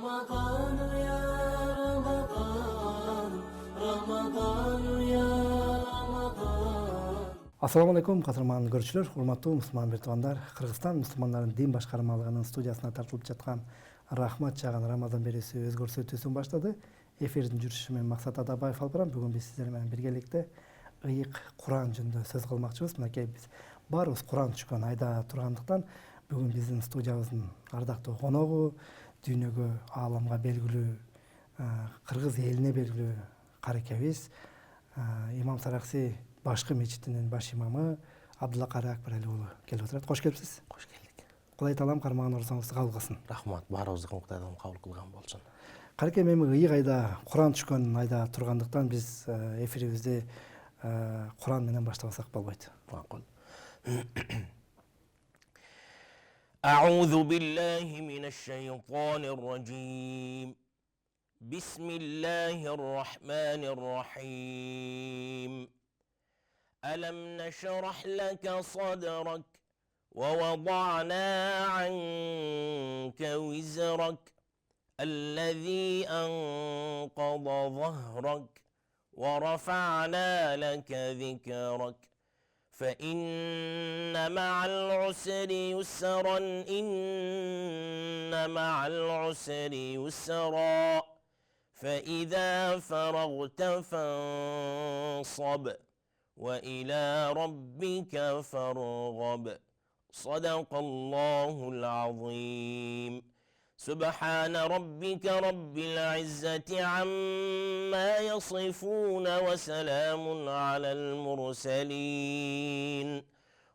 رمضان يا رمضان رمضان يا رمضان. Assalamu alaikum кадырман көрүүчүлөр, урматтуу мусулман биртугандар. Кыргызстан мусулмандарын дин башкармалыгынын студиясына тартылып жаткан Рахмат чаган Рамазан берүүсү өз көрсөтүүсүн баштады. Эфирдин жүрүшү менен Максат Атабаев алып барам. Бүгүн биз сиздер менен биргеликте ыйык Куран жөнүндө сөз кылмакчыбыз. Мынакей биз баарыбыз Куран түшкөн айда тургандыктан бүгүн биздин студиябыздын ардактуу коногу, дүйнөгө, ааламга белгилүү, кыргыз элине белгилүү карекебиз имам Саракси башкы мечитинин баш имамы Абдулла Кары Акбарали уулу келип отурат. Кош келипсиз. Кош келдик. Кудай таалам кармаган орусуңузду кабыл кылсын. Рахмат, баарыбыздын Кудай таалам кабыл кылган болсун. Карекем эми ыйык айда, Куран түшкөн айда тургандыктан биз эфирибизди Куран менен баштабасак болбойт. Макул. أعوذ بالله من الشيطان الرجيم بسم الله الرحمن الرحيم ألم نشرح لك صدرك ووضعنا عنك وزرك الذي أنقض ظهرك ورفعنا لك ذكرك فإن مع العسر يسرا إن مع العسر يسرا فإذا فرغت فانصب وإلى ربك فارغب صدق الله العظيم سبحان ربك رب العزة عما يصفون وسلام على المرسلين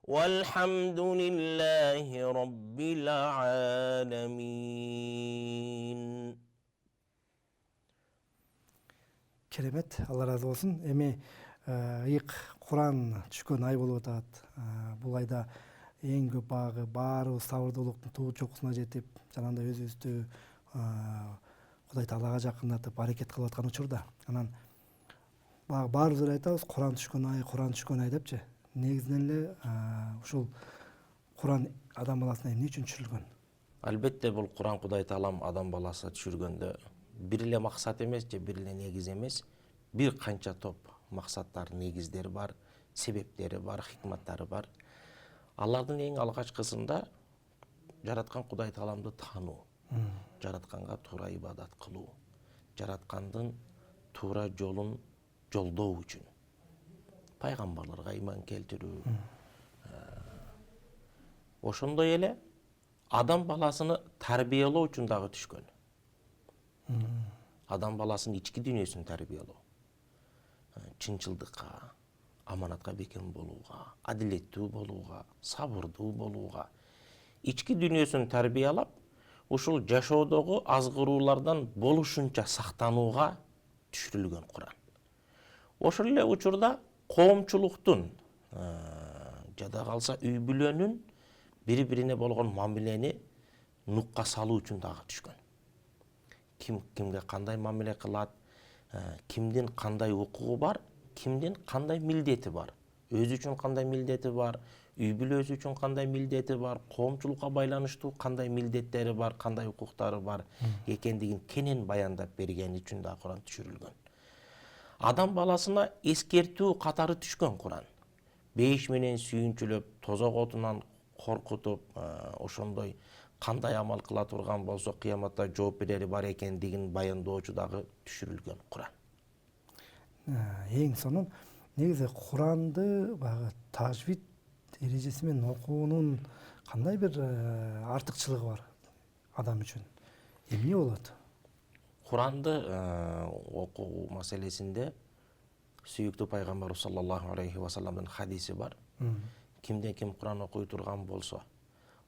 والحمد لله رب العالمين. Керемет, Алла разы болсун. Эми ыйык Куран түшкөн ай болуп атат. Бул айда эң көп багы баарыбыз сабырдуулуктун туу чокусуна жетип, жанагындай өзүбүздү Кудай Таалага жакындатып аракет кылып аткан учурда. Анан баарыбыз айтабыз, Куран түшкөн ай депчи. Негизинен эле ушул Куран адам баласына эмне үчүн түшүрүлгөн? Албетте бул Куран Кудай Таалам адам баласы түшүргөндө бир эле максат эмес же бир эле негиз эмес, бир канча топ максаттар, негиздери бар, себептери бар, хикматтары бар. Алардын эң алгачкысында жараткан Кудай Тааламды таануу, жаратканга туура ибадат кылуу, жараткандын туура жолун жолдоо үчүн, пайгамбарларга иман келтирүү. Ошондой эле адам баласыны тарбиялоо үчүн дагы түшкөн. Адам баласынын ички дүйнөсүн тарбиялоо, чынчылдыкка, аманатка бекем болууга, адилеттүү болууга, сабырдуу болууга, ички дүйнөсүн тарбиялап, ушул жашоодогу азгыруулардан болушунча сактанууга түшүрүлгөн Куран. Ошол эле учурда коомчулуктун жада калса үй бүлөнүн бири-бирине болгон мамилени нукка салуу үчүн дагы түшкөн. Ким кимге кандай мамиле кылат, кимдин кандай укугу бар, кимдин кандай милдети бар, өзү үчүн кандай милдети бар, үй бүлөсү үчүн кандай милдети бар, коомчулукка байланыштуу кандай милдеттери бар, кандай укуктары бар экендигин кенен баяндап бергени үчүн да Куран түшүрүлгөн. Адам баласына эскертүү катары түшкөн Куран. Бейиш менен сүйүнчүлөп, тозок отунан коркутуп, ошондой кандай амал кыла турган болсо кыяматта жооп берери бар экендигин баяндоочу дагы түшүрүлгөн Куран. Эң сонун негизи Куранды багы тажвид эрежеси менен окуунун кандай бир артыкчылыгы бар адам үчүн? Эмне болот? Куранды окуу маселесинде сүйүктүү пайгамбар саллаллаху алейхи ва салламдын хадиси бар. Кимден ким Куран окуй турган болсо,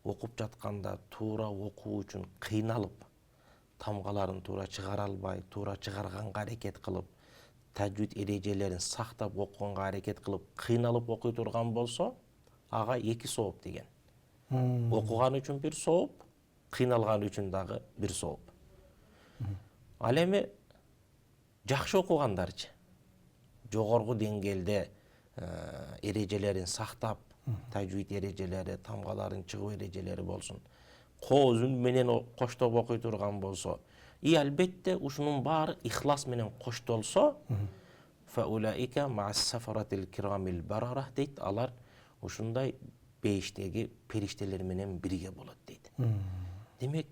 окуп жатканда туура окуу үчүн кыйналып, тамгаларын туура чыгара албай, туура чыгарганга аракет кылып, таджвид эрежелерин сактап окуганга аракет кылып, кыйналып окуй турган болсо, ага 2 сооп деген. Окуган үчүн 1 сооп, кыйналган үчүн дагы 1 сооп. Ал эми жакшы окугандарчы, жогорку деңгээлде эрежелерин сактап, таджвид эрежелери, тамгаларын чыгуу эрежелери болсун. кооз үн менен коштоп окуй турган болсо, албетте ушунун баары ихлас менен коштолсо, фаулаика ма'ас-сафаратил кирамил барара дейт, алар ушундай бейиштеги периштелер менен бирге болот дейт. Демек,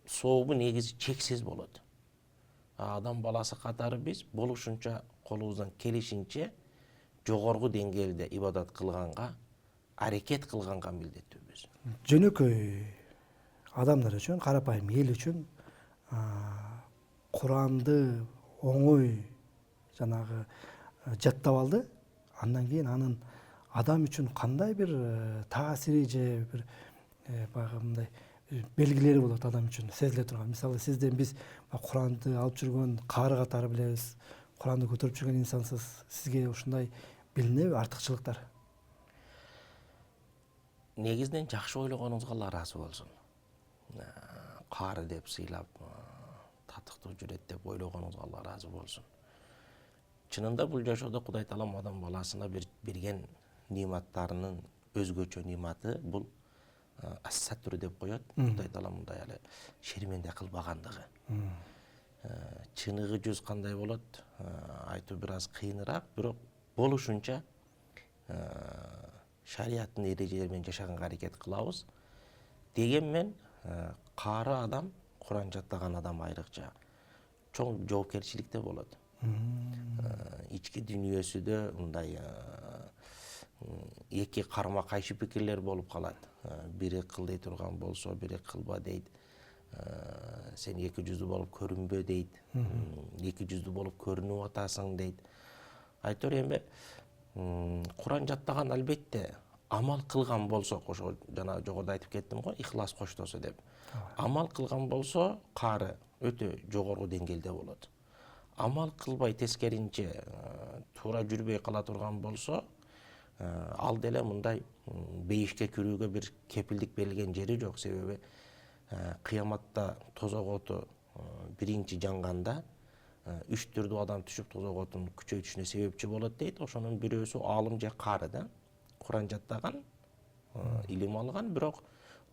сообу негизи чексиз болот. Адам баласы катары биз болушунча колубуздан келишинче жогорку деңгээлде ибадат кылганга, аракет кылганга милдеттүүбүз. Жөнөкөй адамдар үчүн, карапайым эл үчүн Куранды оңой жанагы жаттап алды. Андан кийин анын адам үчүн кандай бир таасири же бир баягы мындай белгилери болот адам үчүн сезиле турган. Мисалы, сизден биз Куранды алып жүргөн каары катары билебиз. Куранды көтөрүп жүргөн инсансыз. Сизге ушундай билинеби артыкчылыктар? Негизинен жакшы ойлогонуңузга Алла ыраазы болсун. Каары деп сыйлап, татыктуу жүрөт деп ойлогонуңузга Алла ыраазы болсун. Чынында бул жашоодо Кудай Таалам адам баласына берген ниматтарынын өзгөчө ниматы бул ас-саттур деп коет. Кудай Таалам мындай эле шерменде кылбагандыгы. Чыныгы жүз кандай болот? Айтуу бир аз кыйыныраак, бирок болушунча шариаттын эрежелери менен жашаганга аракет кылабыз. Дегенмен каары адам, Куран жаттаган адам айрыкча чоң жоопкерчиликте болот. Ички дүйнөсүдө мындай эки карма кайшы пикирлер болуп калат. Бири кыл дей турган болсо, бири кылба дейт. Сен эки жүздүү болуп көрүнбө дейт. Эки жүздүү болуп көрүнүп атасың дейт. Айтор эми Куран жаттаган албетте амал кылган болсок, ошо жана жогоруда айтып кеттим го, ихлас коштосо деп. Амал кылган болсо, каары өтө жогорку деңгээлде болот. Амал кылбай тескеринче туура жүрбөй кала турган болсо, ал деле мындай бейишке кирүүгө бир кепилдик берилген жери жок. Себеби кыяматта тозок оту биринчи жанганда 3 түрдүү адам түшүп тозок отун күчөйтүшүнө себепчи болот дейт. Ошонун бирөөсү аалым же каары да. Куран жаттаган, илим алган, бирок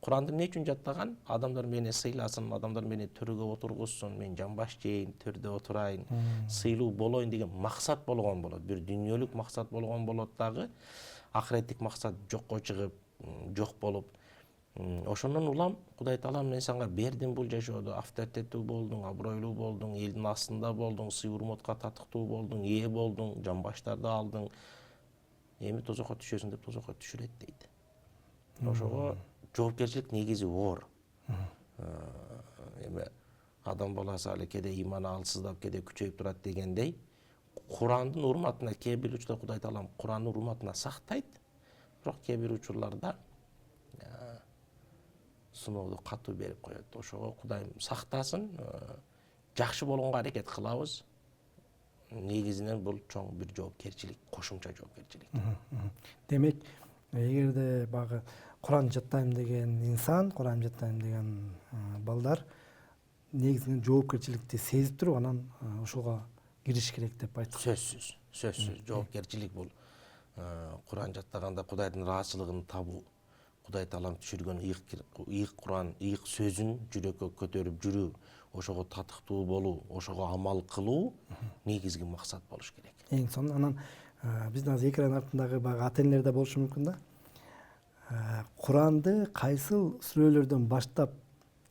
Куранды эмне үчүн жаттаган? Адамдар мени сыйласын, адамдар мени төргө отургузсун, мен жамбаш жейин, төрдө отурайын, сыйлуу болоюн деген максат болгон болот. Бир дүйнөлүк максат болгон болот дагы, акыреттик максат жокко чыгып, жок болуп. Ошондон улам Кудай Таалам мен сага бердим бул жашоодо, авторитеттүү болдуң, абройлуу болдуң, элдин астында болдуң, сый урматка татыктуу болдуң, ээ болдуң, жамбаштарды алдың. Эми тозокко түшөсүң деп тозокко түшүрөт дейт. Ошого жоопкерчилик негизи оор. Эми адам баласы ал кээде иманы алсыздап, кээде күчөйүп турат дегендей, Курандын урматына кээ бир учурда Кудай Таалам Курандын урматына сактайт, бирок кээ бир учурларда сыноодо катуу берип коет. Ошого Кудайым сактасын, жакшы болгонго аракет кылабыз. Негизинен бул чоң бир жоопкерчилик, кошумча жоопкерчилик. Демек, эгерде багы Куран жаттайм деген инсан, Куран жаттайм деген балдар негизинен жоопкерчиликти сезип туруп, анан ошого кириш керек деп айтасыз. Сөзсүз жоопкерчилик бул. Куран жаттаганда Кудайдын ыраазычылыгын табуу, Кудай Таалам түшүргөн ыйык Куран, ыйык сөзүн жүрөккө көтөрүп жүрүү, ошого татыктуу болуу, ошого амал кылуу негизги максат болуш керек. Эң сонун анан биздин азыр экран артындагы багы ата-энелер да болушу мүмкүн да. Куранды кайсыл сүрөлөрдөн баштап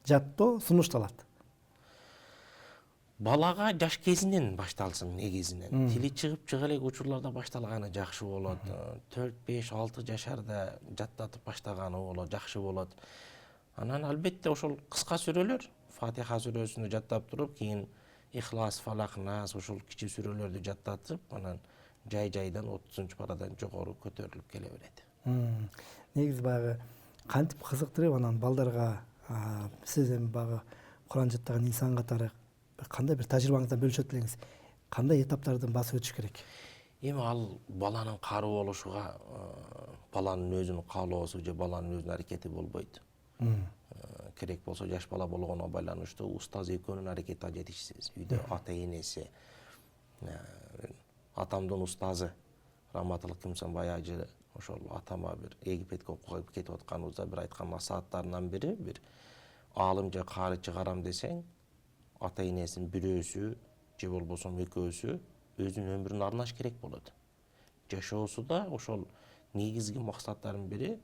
жаттоо сунушталат? Балага жаш кезинен башталсын негизинен. Тили чыгып элек учурларда башталганы жакшы болот. 4, 5, 6 жашарда жаттатып баштаганы болот, жакшы болот. Анан албетте ошол кыска сүрөлөр, Фатиха сүрөсүндө жаттап туруп, кийин Ихлас, Фалак, Нас ошол кичи сүрөлөрдү жаттатып, анан жай-жайдан 30-парадан жогору көтөрүлүп келе берет. Негизи багы кантип кызыктырып анан балдарга сиз эми багы Куран жаттаган инсан катары кандай бир тажрыйбаңыздан бөлүшөт элеңиз? Кандай этаптардан басып өтүш керек? Эми ал баланын каруу болушуга баланын өзүнүн каалоосу же баланын өзүнүн аракети болбойт. Керек болсо жаш бала болгонго байланыштуу устаз экөөнүн аракети жетишсиз. Үйдө ата энеси, атамдын устазы Раматыл Кимсан баяжы ошол атама бир Египетке окууга кетип атканыбызда бир айткан насааттарынан бири бир алым же кары чыгарам десең, ата энесинин бирөөсү же болбосо экөөсү өзүнүн өмүрүн арнаш керек болот. Жашоосу да ошол негизги максаттардын бири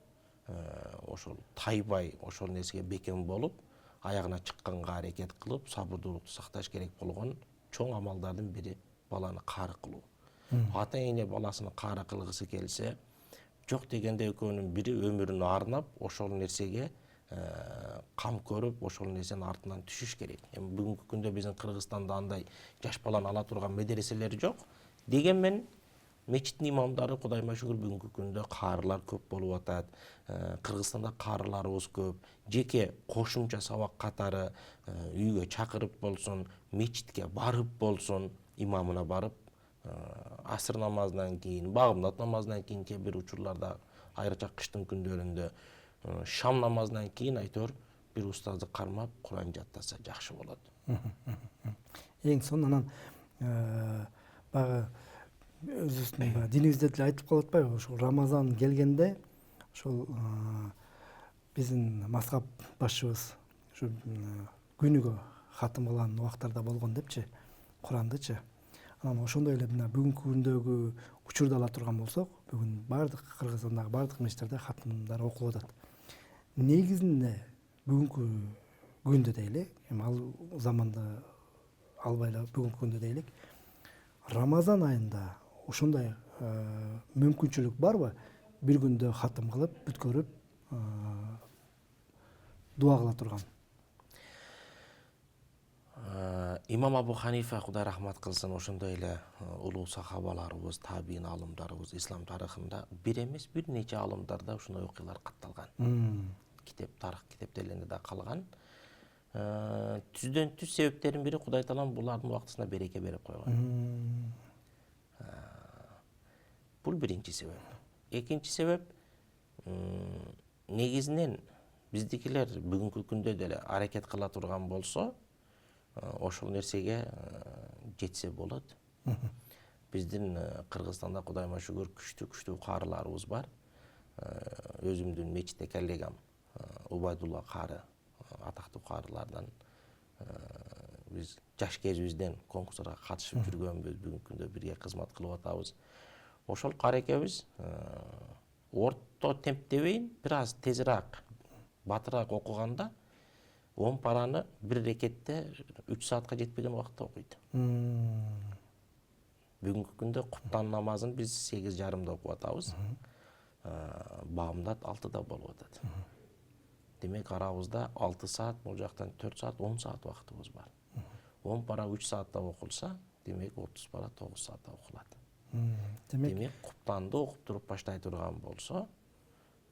ошол тайбай ошол нерсеге бекем болуп, аягына чыкканга аракет кылып, сабырдуулукту сакташ керек болгон чоң амалдардын бири баланы каары кылуу. Ата эне баласыны каары кылгысы келсе, жок дегенде экөөнүн бири өмүрүн арнап, ошол нерсеге кам көрүп, ошол нерсенин артынан түшүш керек. Эми бүгүнкү күндө биздин Кыргызстанда андай жаш баланы ала турган медреселер жок. Дегенмен мечиттин имамдары Кудайыма шүгүр бүгүнкү күндө каарылар көп болуп атат. Кыргызстанда каарыларыбыз көп. Жеке кошумча сабак катары үйгө чакырып болсун, мечитке барып болсун, имамына барып, асыр намазынан кийин, багымдат намазынан кийин кээ бир учурларда, айрыкча кыштын күндөрүндө шам намазынан кийин айтор бир устазды кармап Куран жаттаса жакшы болот. Эң сонун анан баягы өзүбүздүн динибизде деле айтып калып атпайбы, ошол Рамазан келгенде ошол биздин мазхаб башчыбыз ушу күнүгө хатым кылган убактарда болгон депчи, Курандычы. Анан ошондой эле мына бүгүнкү күндөгү учурду ала турган болсок, бүгүн бардык Кыргызстандагы бардык мечиттерде хатымдар окулуп атат. Негизинде бүгүнкү күндө дейли, эми ал заманды албайлы бүгүнкү күндө дейли, Рамазан айында ошондой мүмкүнчүлүк барбы? Бир күндө хатым кылып, бүткөрүп, дуа кыла турган. Имам Абу Ханифа, Кудай рахмат кылсын, ошондой эле улуу сахабаларыбыз, табиин алымдарыбыз ислам тарыхында бир эмес, бир нече алымдарда ушундай окуялар катталган. Тарых китептеринде да калган. Түздөн түз себептердин бири Кудай Таалам булардын убактысына береке берип койгон. Бул биринчи себеп. Экинчи себеп, негизинен биздикилер бүгүнкү күндө деле аракет кыла турган болсо, ошол нерсеге жетсе болот. Биздин Кыргызстанда Кудайыма шүгүр күчтүү каарыларыбыз бар. Өзүмдүн мечитте коллегам Убайдулла каары, атактуу каарылардан биз жаш кезибизден конкурстарга катышып жүргөнбүз, бүгүнкү күндө бирге кызмат кылып атабыз. Ошол каарекебиз орто темп дебейин, бир аз тезирээк, батыраак окуганда 10 параны бир рекетте 3 саатка жетпеген убакытта окуйт. Бүгүнкү күндө куптан намазын биз 8:30 окуп атабыз. Багымдат 6-да болуп атат. Демек арабызда 6 саат, бул жактан 4 саат, 10 саат убактыбыз бар. 10 пара 3 саатта окулса, демек 30 пара 9 саатта окулат. Демек куптанды окуп туруп баштай турган болсо,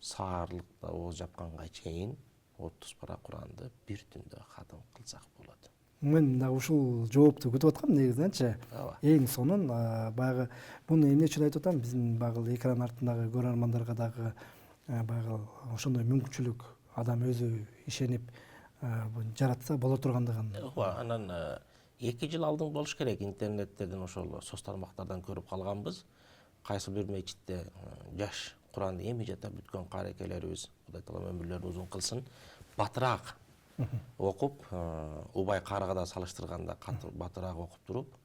саарлыкта ооз жапканга чейин 30 пара Куранды бир түндө хатым кылсак болот. Мен да ушул жоопту күтүп аткам негизиненчи. Эң сонун баягы муну эмне үчүн айтып атам? Биздин баягы экран артындагы көрөрмандарга дагы баягы ошондой мүмкүнчүлүк адам өзү ишенип жаратса боло тургандыгын. Анан 2 жыл алдын болуш керек, интернеттерден ошол соц тармактардан көрүп калганбыз. Кайсы бир мечитте жаш Куранды эми жата бүткөн каарекелерибиз, Кудай Таалам өмүрлөрүн узун кылсын, батыраак окуп, Убай каарыга да салыштырганда батыраак окуп туруп,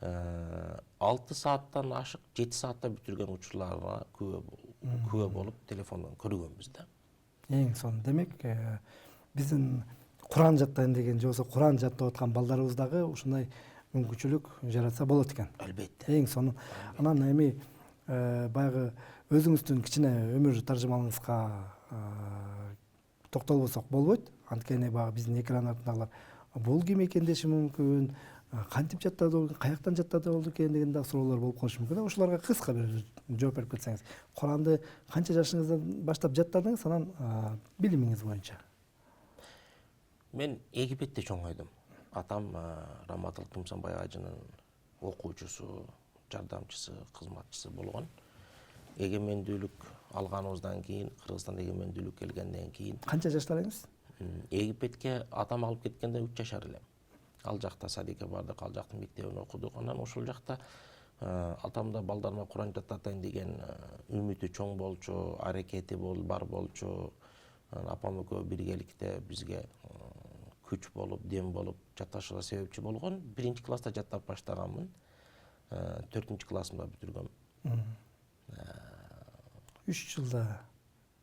6 сааттан ашык 7 саатта бүтүргөн учурларга күбө болуп телефондон көргөнбүз да. Эң сонун. Демек, биздин Куран жаттайын деген же болбосо Куран жаттап аткан балдарыбыз дагы ушундай мүмкүнчүлүк жаратса болот экен. Албетте. Эң сонун. Анан эми баягы өзүңүздүн кичине өмүр таржымалыңызга токтолбосок болбойт. Анткени баягы биздин экран артындагылар бул ким экен деши мүмкүн, кантип жаттады, каяктан жаттады болду экен деген да суроолор болуп калышы мүмкүн. Ошолорго кыска бир жооп берип кетсеңиз. Куранды канча жашыңыздан баштап жаттадыңыз, анан билимиңиз боюнча? Мен Египетте чоңойдум. Атам Раматыл Кымсанбай ажынын окуучусу, жардамчысы, кызматчысы болгон. Эгемендүүлүк алганыбыздан кийин, Кыргызстанда эгемендүүлүк келгенден кийин. Канча жашта элеңиз? Египетке атам алып кеткенде 3 жашар элем. Ал жакта садикке бардык, ал жактын мектебин окудук. Анан ошол жакта атам да балдарыма Куран жаттатайын деген үмүтү чоң болчу, аракети бар болчу. Апам экөө биргеликте бизге күч болуп, дем болуп, жатташыга себепчи болгон. 1-класста жаттап баштаганмын. 4-классымда бүтүргөм. 3 жылда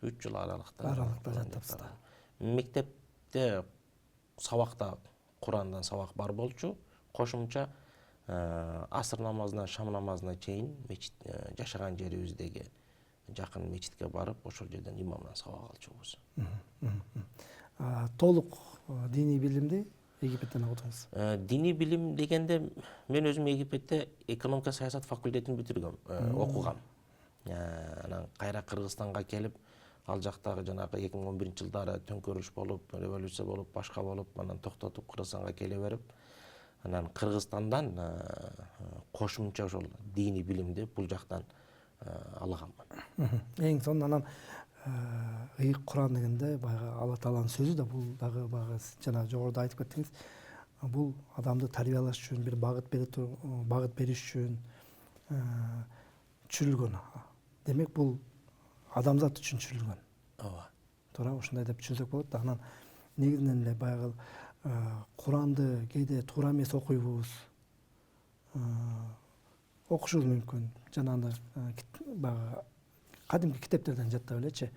3 жыл аралыкта жаттапсыздар. Мектепте сабакта Курандан сабак бар болчу. Кошумча асыр намазына, шам намазына чейин жашаган жерибиздеги жакын мечитке барып, ошол жерден имамдан сабак алчубуз. Толук диний билимди Египеттен окудуңуз? Диний билим дегенде мен өзүм Египетте экономика саясат факультетин бүтүргөм, окугам. Анан кайра Кыргызстанга келип, ал жактагы жанагы 2011-жылдары төңкөрүш болуп, революция болуп, башка болуп, анан токтотуп Кыргызстанга келе берип, анан Кыргызстандан кошумча ошол диний билимди бул жактан алганмын. Эң сонун анан ыйык Куран дегенде баягы Алла Тааланын сөзү да, бул дагы баягы жана жогоруда айтып кеттиңиз. Бул адамды тарбиялаш үчүн, бир багыт бериш үчүн түшүрүлгөн. Демек бул адамзат үчүн түшүрүлгөн. Ооба. Туура, ушундай деп түшүнсөк болот да. Анан негизинен эле баягы Куранды кээде туура эмес окуйбуз. Окушубуз мүмкүн. Жанагындай баягы кадимки китептерден жаттап элечи.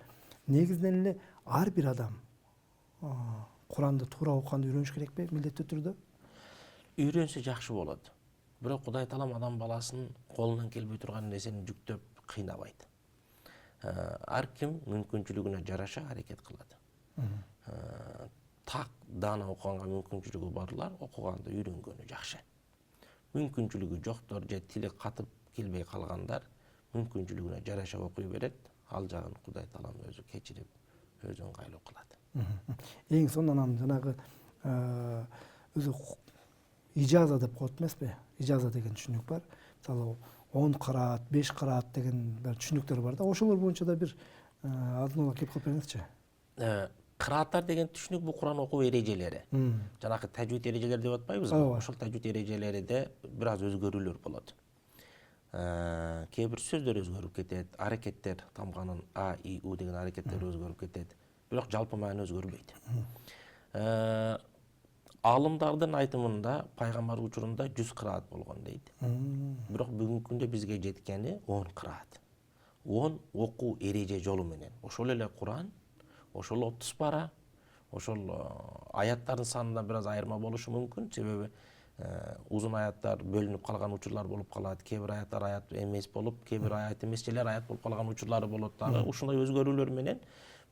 Негизинен эле ар бир адам Куранды туура окуганды үйрөнүш керекпи, милдеттүү түрдө? Үйрөнсө жакшы болот. Бирок Кудай Таалам адам баласын колунан келбей турган нерсени жүктөп кыйнабайт. Ар ким мүмкүнчүлүгүнө жараша аракет кылат. Так даана окуганга мүмкүнчүлүгү барлар окуганды үйрөнгөнү жакшы. Мүмкүнчүлүгү жоктор же тили катып келбей калгандар мүмкүнчүлүгүнө жараша окуй берет. Ал жагын Кудай Таалам өзү кечирип, өзү ыңгайлуу кылат. Эң сонун анан жанагы өзү ижаза деп коет эмеспи? Ижаза деген түшүнүк бар. Мисалы 10 кыраат, 5 кыраат деген түшүнүктөр бар да. Ошолор боюнча да бир алдын ала кеп калып бериңизчи. Кырааттар деген түшүнүк бул Куран окуу эрежелери. Жанагы тажвид эрежелери деп атпайбызбы? Ошол тажвид эрежелеринде бир аз өзгөрүүлөр болот. Кээ бир сөздөр өзгөрүп кетет, аракеттер, тамганын А, И, У деген аракеттер өзгөрүп кетет. Бирок жалпы маани өзгөрбөйт. Алымдардын айтымында пайгамбар учурунда 100 кыраат болгон дейт. Бирок бүгүнкү күндө бизге жеткени 10 кыраат. 10 окуу эреже жолу менен. Ошол эле Куран, ошол 30 пара, ошол аяттардын санында бир аз айырма болушу мүмкүн. Себеби узун аяттар бөлүнүп калган учурлар болуп калат, кээ бир аяттар аят эмес болуп, кээ бир аят эмесчелер аят болуп калган учурлары болот дагы. Ушундай өзгөрүүлөр менен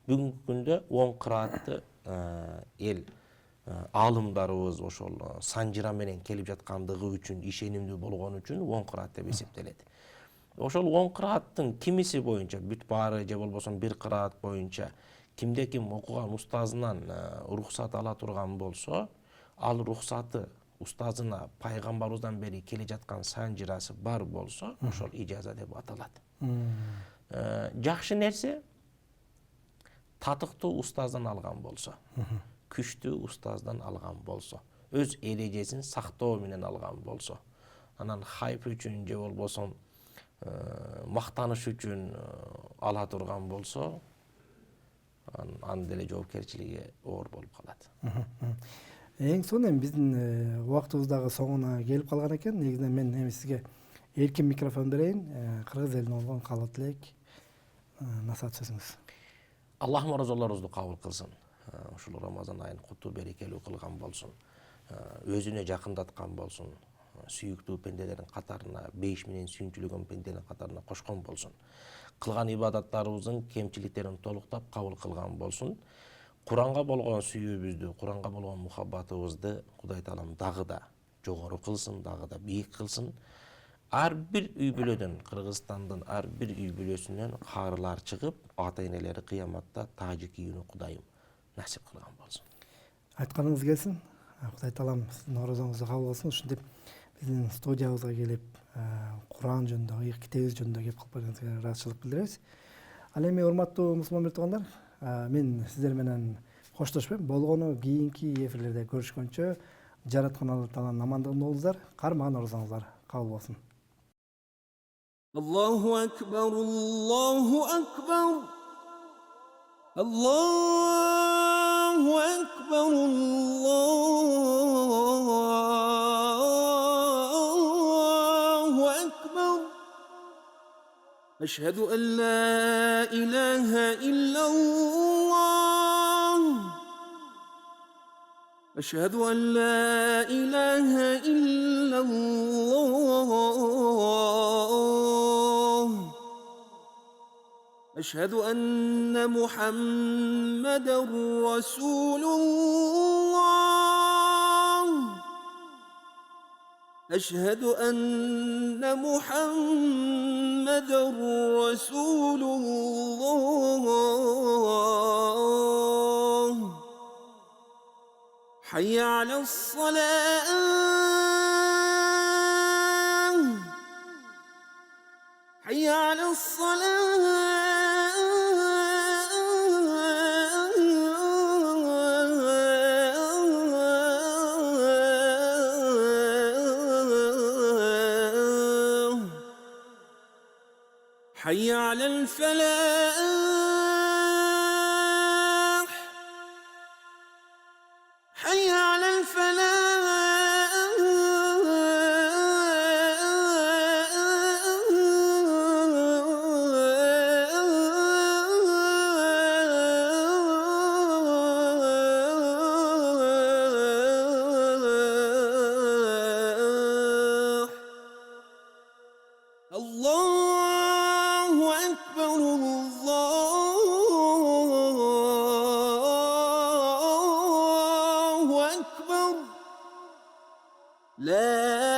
бүгүнкү күндө 10 кыраатты эл аалымдарыбыз ошол санжыра менен келип жаткандыгы үчүн, ишенимдүү болгон үчүн 10 кыраат деп эсептелет. Ошол 10 кырааттын кимиси боюнча бүт баары же болбосо бир кыраат боюнча кимде ким окуган устазынан рухсат ала турган болсо, ал рухсаты устазына пайгамбарыбыздан бери келе жаткан санжырасы бар болсо, ошол ижаза деп аталат. Жакшы нерсе татыктуу устаздан алган болсо, күчтүү устаздан алган болсо, өз эрежесин сактоо менен алган болсо, анан хайп үчүн же болбосо мактаныш үчүн ала турган болсо, анын деле жоопкерчилиги оор болуп калат. Эң сонун эми биздин убактыбыз дагы соңуна келип калган экен. Негизинен мен эми сизге эркин микрофон берейин. Кыргыз элине болгон каалоо тилек, насаат сөзүңүз. Аллах оразаларыбызды кабыл кылсын. Ушул Рамазан айын куттуу берекелүү кылган болсун. Өзүнө жакындаткан болсун. Сүйүктүү пенделердин катарына, бейиш менен сүйүнчүлөгөн пенделердин катарына кошкон болсун. Кылган ибадаттарыбыздын кемчиликтерин толуктап кабыл кылган болсун. Куранга болгон сүйүүбүздү, Куранга болгон мухаббатыбызды Кудай Таалам дагы да жогору кылсын, дагы да бийик кылсын. Ар бир үй бүлөдөн, Кыргызстандын ар бир үй бүлөсүнөн каарылар чыгып, ата-энелери кыяматта тажы кийүүнү Кудайым насип кылган болсун. Айтканыңыз келсин. Кудай Таалам сиздин оразаңызды кабыл кылсын. Ушинтип биздин студиябызга келип, Куран жөнүндө, ыйык китебиз жөнүндө кеп калып бериңизге ыраазычылык билдиребиз. Ал эми урматтуу мусулман мырзалар, мен сиздер менен коштошпойм. Болгону кийинки эфирлерде көрүшкөнчө, жараткан Алла Тааланын амандыгында болуңуздар, кармаган оразаңыздар кабыл болсун. Allahu Akbar, Allahu Akbar. الله أكبر الله أكبر أشهد أن لا إله إلا الله أشهد أن لا إله إلا الله أشهد أن محمدا رسول الله أشهد أن محمدا رسول الله حي على الصلاة حي على الصلاة حي على الفلاح حي على الفلاح الله أكبر الله أكبر لا